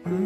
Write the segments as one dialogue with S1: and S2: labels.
S1: Hello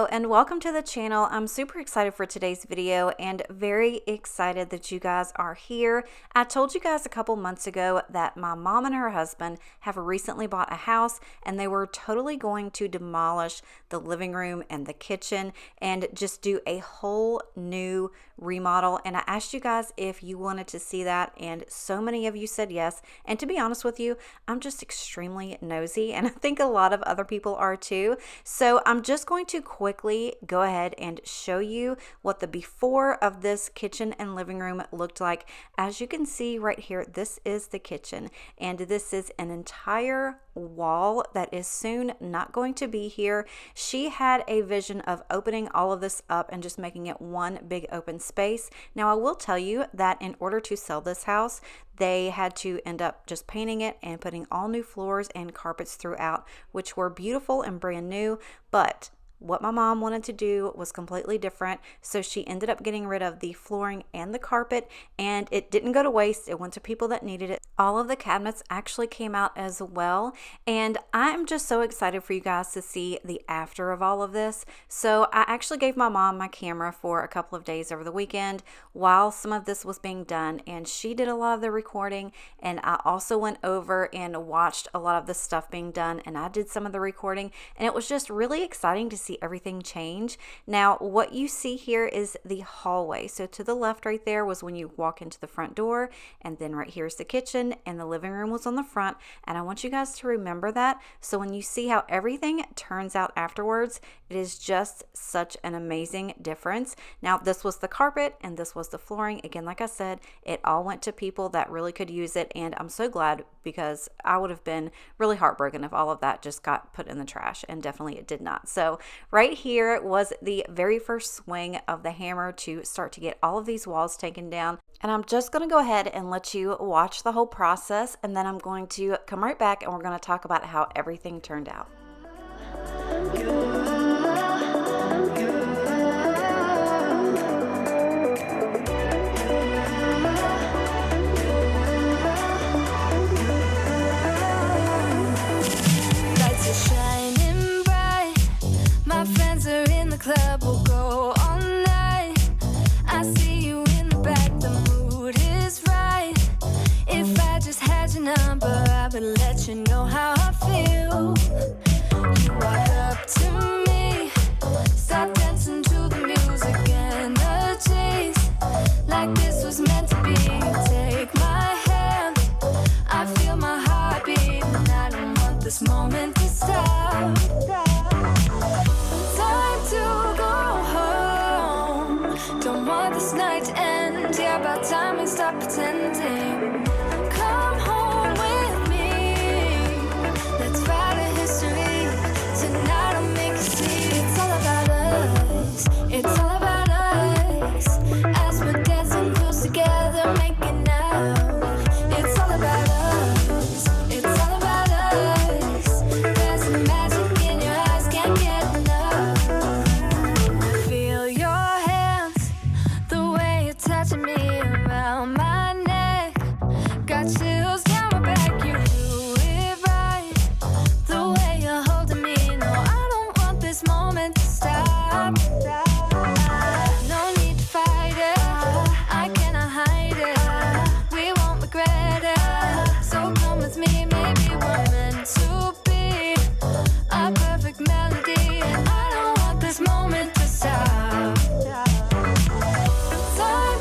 S1: and welcome to the channel. I'm super excited for today's video and very excited that you guys are here. I told you guys a couple months ago that my mom and her husband have recently bought a house and they were totally going to demolish the living room and the kitchen and just do a whole new remodel. And I asked you guys if you wanted to see that, and so many of you said yes. And to be honest with you, I'm just extremely nosy, and I think a lot of other people are too. So I'm just going to quickly go ahead and show you what the before of this kitchen and living room looked like. As you can see right here, this is the kitchen, and this is an entire wall that is soon not going to be here. She had a vision of opening all of this up and just making it one big open space. Now I will tell you that in order to sell this house, they had to end up just painting it and putting all new floors and carpets throughout, which were beautiful and brand new, but what my mom wanted to do was completely different. So she ended up getting rid of the flooring and the carpet, and it didn't go to waste. It went to people that needed it. All of the cabinets actually came out as well. And I'm just so excited for you guys to see the after of all of this. So I actually gave my mom my camera for a couple of days over the weekend while some of this was being done. And she did a lot of the recording. And I also went over and watched a lot of the stuff being done. And I did some of the recording. And it was just really exciting to see everything change. Now what you see here is the hallway. So to the left right there was when you walk into the front door, and then right here is the kitchen, and the living room was on the front. And I want you guys to remember that, so when you see how everything turns out afterwards, it is just such an amazing difference. Now this was the carpet and this was the flooring. Again, like I said, it all went to people that really could use it, and I'm so glad, because I would have been really heartbroken if all of that just got put in the trash, and definitely it did not. So right here was the very first swing of the hammer to start to get all of these walls taken down. And I'm just going to go ahead and let you watch the whole process, and then I'm going to come right back and we're going to talk about how everything turned out.
S2: Club will go all night. I see you in the back, the mood is right. If I just had your number, I would let you know how I feel. You walk up to me, start dancing to the music and the chase, like this was meant to be. Take my hand, I feel my heart beat, and I don't want this moment to stop. To go home, don't want this night to end. Yeah, about time we stop pretending. Come home with me, let's write a history. Tonight I'll make you see it's all about us. It's all about us. As we're dancing close together, making out. It's all about us. It's all about us. There's a magic in your eyes, can't get enough. Touching me around my neck, got chills down my back. You do it right, the way you're holding me. No, I don't want this moment to stop. No need to fight it, I cannot hide it. We won't regret it, so come with me. Maybe we're meant to be a perfect melody, and I don't want this moment to stop.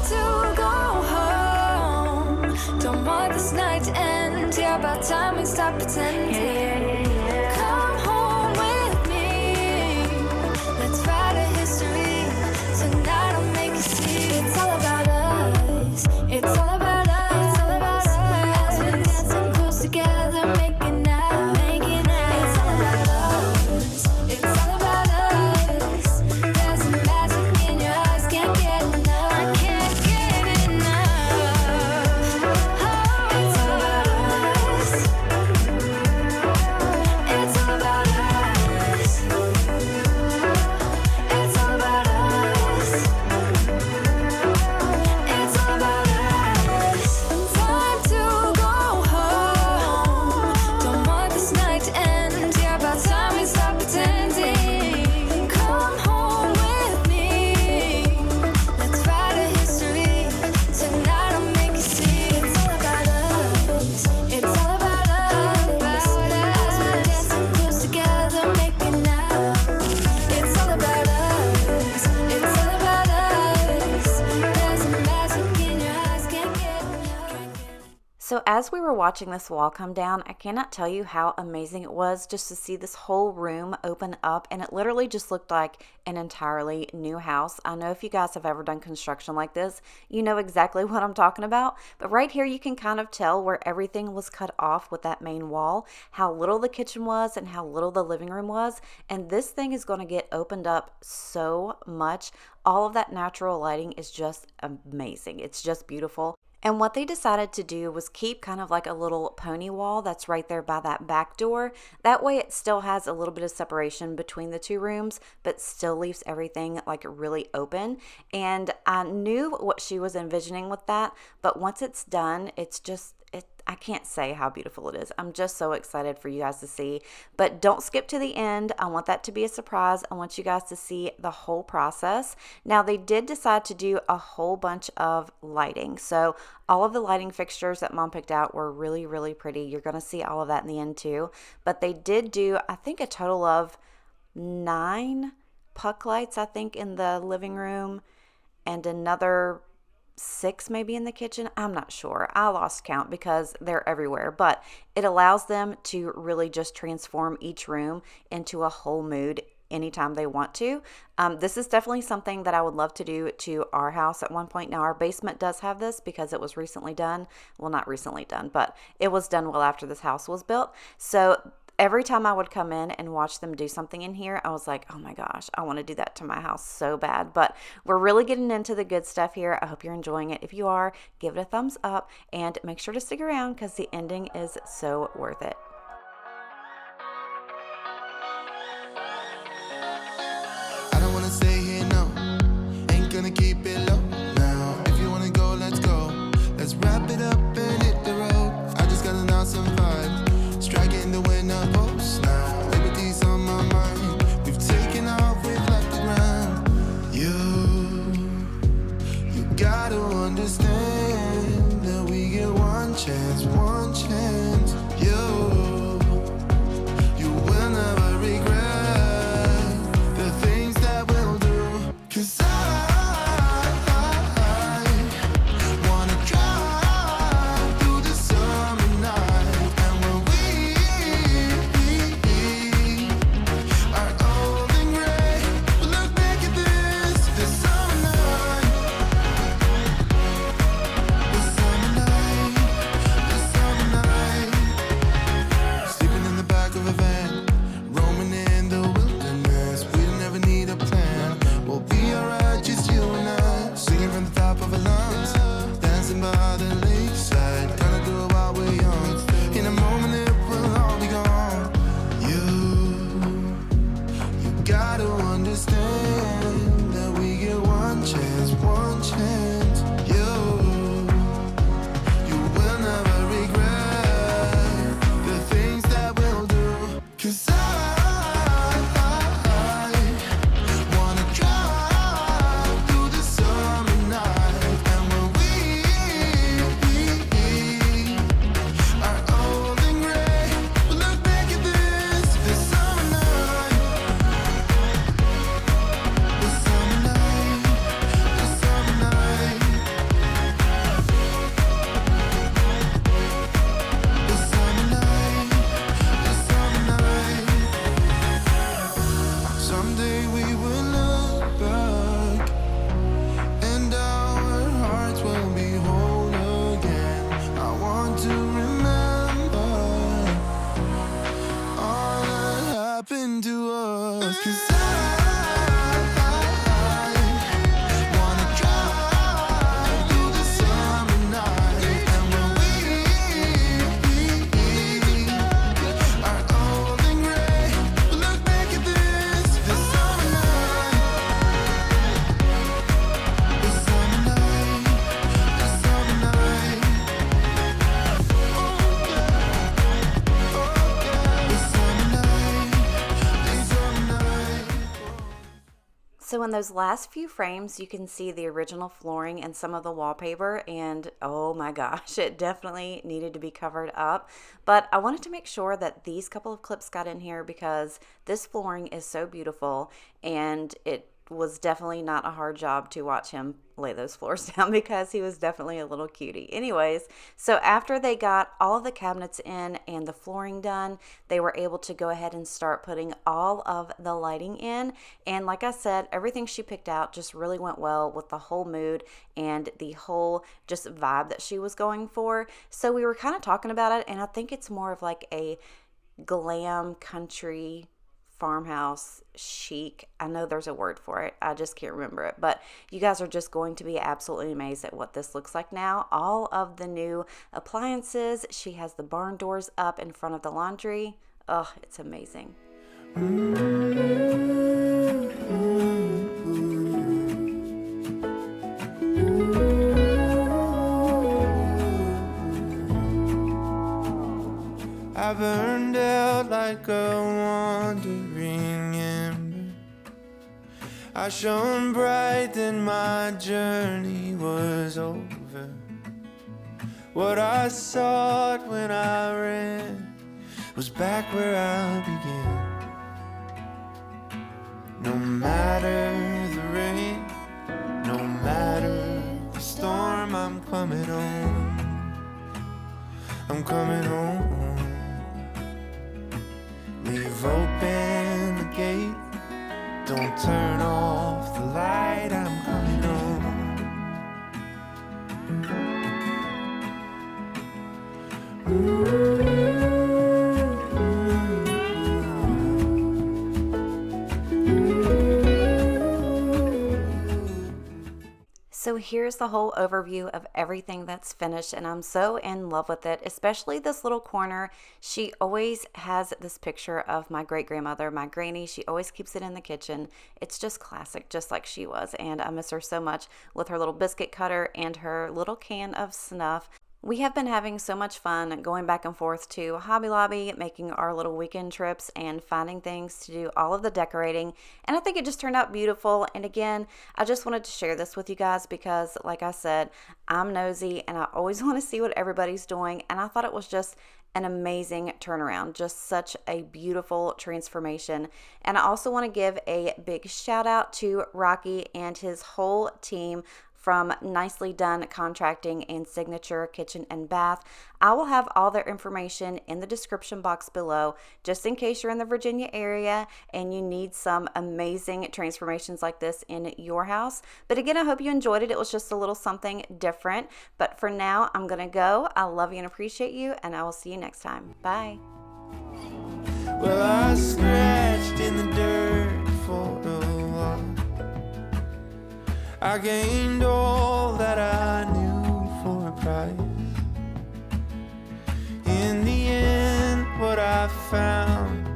S2: To go home, don't want this night to end. Yeah, about time we stop pretending. Come home with me, let's write a history. Tonight I'll make you see it's all about us. It's all about us. It's all about us. As we're dancing close together, making out, making out. It's all about us. It's all about us. There's a magic in your eyes, can't get enough. I can't get enough. Oh, it's all about us. It's all about us. It's all about us.
S1: So as we were watching this wall come down, I cannot tell you how amazing it was just to see this whole room open up, and it literally just looked like an entirely new house. I know if you guys have ever done construction like this, you know exactly what I'm talking about, but right here you can kind of tell where everything was cut off with that main wall, how little the kitchen was and how little the living room was, and this thing is going to get opened up so much. All of that natural lighting is just amazing. It's just beautiful. And what they decided to do was keep kind of like a little pony wall that's right there by that back door. That way it still has a little bit of separation between the two rooms, but still leaves everything like really open. And I knew what she was envisioning with that, but once it's done, it's just, I can't say how beautiful it is. I'm just so excited for you guys to see. But don't skip to the end. I want that to be a surprise. I want you guys to see the whole process. Now, they did decide to do a whole bunch of lighting. So all of the lighting fixtures that Mom picked out were really, really pretty. You're going to see all of that in the end too. But they did do, I think, a total of 9 puck lights, I think, in the living room, and another 6 maybe in the kitchen. I'm not sure. I lost count because they're everywhere, but it allows them to really just transform each room into a whole mood anytime they want to. This is definitely something that I would love to do to our house at one point. Now, our basement does have this because it was recently done. Well, not recently done, but it was done well after this house was built. So every time I would come in and watch them do something in here, I was like, oh my gosh, I want to do that to my house so bad. But we're really getting into the good stuff here. I hope you're enjoying it. If you are, give it a thumbs up and make sure to stick around because the ending is so worth it.
S3: I don't wanna stay here, no. Ain't gonna keep it low now. If you wanna go, let's go. Let's wrap it up and hit the road. I just got an awesome vibe. Striking the winner post now. Liberty's on my mind. We've taken off, we've left the ground. You gotta understand that we get one chance, one chance. You will never regret the things that we'll do. 'Cause I wanna drive through the summer night. And when we are old and gray, we'll look back at this summer night. This summer night, this summer night. Sleeping in the back of a van, roaming in the wilderness. We don't ever need a plan. We'll be alright, just you and I. Singing from the top of our lungs, dancing by the lakeside. Gonna do it while we're young. In a moment it will all be gone. You gotta understand that we get one chance, one chance. You will never regret the things that we'll do. 'Cause I wanna drive through the summer night. And when we are old and gray, we'll look back at this summer night. This summer night, this summer night. This summer night, this summer night. Someday we will look back and our hearts will be whole again. I want to remember all that happened to us. 'Cause I wanna drive through the summer night. And when we are old and gray, we'll look back at this summer night. This summer night, this summer night. This summer night, this summer night.
S1: So in those last few frames, you can see the original flooring and some of the wallpaper, and oh my gosh, it definitely needed to be covered up. But I wanted to make sure that these couple of clips got in here because this flooring is so beautiful, and it was definitely not a hard job to watch him lay those floors down because he was definitely a little cutie. Anyways, so after they got all of the cabinets in and the flooring done, they were able to go ahead and start putting all of the lighting in. And like I said, everything she picked out just really went well with the whole mood and the whole just vibe that she was going for. So we were kind of talking about it, and I think it's more of like a glam country farmhouse chic. I know there's a word for it. I just can't remember it. But you guys are just going to be absolutely amazed at what this looks like now. All of the new appliances. She has the barn doors up in front of the laundry. Oh, it's amazing.
S3: I burned out like a wandering ember. I shone bright, then my journey was over. What I sought when I ran was back where I began. No matter the rain, no matter the storm, I'm coming home. I'm coming home. Leave open the gate, don't turn off the light, I'm coming home.
S1: So here's the whole overview of everything that's finished, and I'm so in love with it, especially this little corner. She always has this picture of my great-grandmother, my granny. She always keeps it in the kitchen. It's just classic, just like she was, and I miss her so much with her little biscuit cutter and her little can of snuff. We have been having so much fun going back and forth to Hobby Lobby, making our little weekend trips and finding things to do all of the decorating. And I think it just turned out beautiful. And again, I just wanted to share this with you guys because, like I said, I'm nosy and I always want to see what everybody's doing. And I thought it was just an amazing turnaround, just such a beautiful transformation. And I also want to give a big shout out to Rocky and his whole team from Nicely Done Contracting and Signature Kitchen and Bath. I will have all their information in the description box below, just in case you're in the Virginia area and you need some amazing transformations like this in your house. But again, I hope you enjoyed it. It was just a little something different. But for now, I'm going to go. I love you and appreciate you, and I will see you next time. Bye.
S3: Well, I scratched in the dirt for a while. I gained all that I knew for a price. In the end, what I found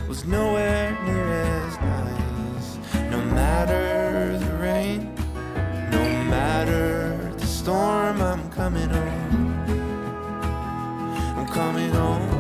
S3: was nowhere near as nice. No matter the rain, no matter the storm, I'm coming home. I'm coming home.